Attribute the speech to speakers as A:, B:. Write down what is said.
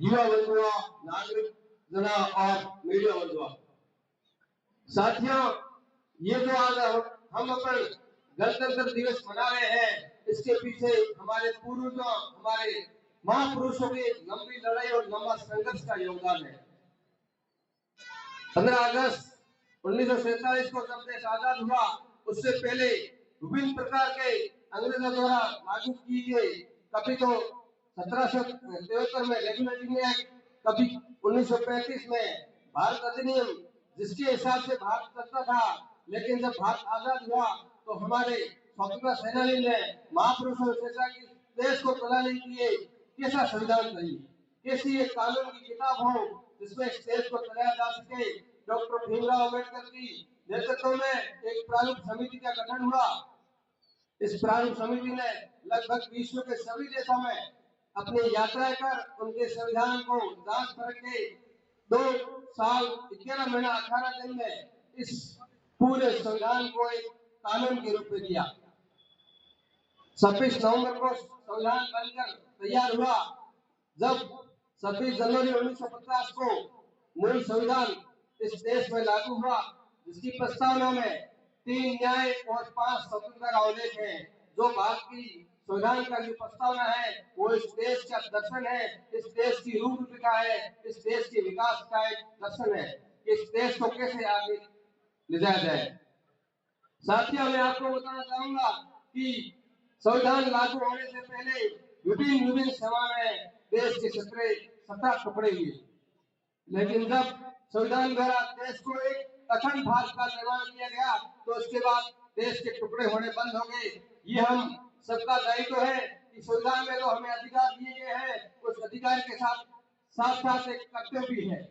A: युवा बंधुओं, नागरिक जना और मीडिया बंधुओं, साथियों, ये जो आज हम अपन गणतंत्र दिवस मना रहे हैं, इसके पीछे हमारे पूर्वजों, हमारे महापुरुषों की लंबी लड़ाई और लंबा संघर्ष का योगदान है। 15 अगस्त 1947 को जब देश आजाद हुआ, उससे पहले विभिन्न प्रकार के अंग्रेजों द्वारा लागू की गई, कभी तो 1773 में रेगुलेटिंग एक्ट, कभी 1935 में भारत अधिनियम, जिसके हिसाब से भारत चलता था। लेकिन जब भारत आजाद हुआ तो हमारे स्वतंत्रता सेनानी ने महापुरुषों ने सोचा कि देश को चलाने के लिए कैसा संविधान चाहिए, कैसी एक कानून की किताब हो जिसमें इस देश को चलाया जा सके। डॉक्टर भीमराव अम्बेडकर की नेतृत्व में एक प्रारूप समिति का गठन हुआ। इस प्रारूप समिति ने लगभग विश्व के सभी देशों में अपनी यात्राएं कर उनके संविधान को जांच परख के 2 साल 11 महीना 18 दिन में इस पूरे संविधान को एक कानून के रूप में दिया। 26 नवंबर को संविधान बनकर तैयार हुआ। जब 26 जनवरी 1950 को मूल संविधान इस देश में लागू हुआ, जिसकी प्रस्तावना में 3 न्याय और 5 स्वतंत्रता का उल्लेख है। जो भारत की संविधान का जो प्रस्तावना है, वो इस देश का दर्शन है, इस देश की रूपरेखा है, इस देश के विकास का एक दर्शन है। इस देश को कैसे आगे ले जाया जाए। साथियों, मैं आपको बताना चाहूंगा कि संविधान लागू होने से पहले विभिन्न सेवाएं देश के सत्ता टुकड़े हुए, लेकिन जब संविधान द्वारा देश को एक अखंड भारत का निर्माण किया गया तो उसके बाद देश के टुकड़े होने बंद हो गए। ये हम सबका दायित्व है कि संविधान में जो हमें अधिकार दिए गए हैं, उस अधिकार के साथ साथ एक कर्तव्य भी है।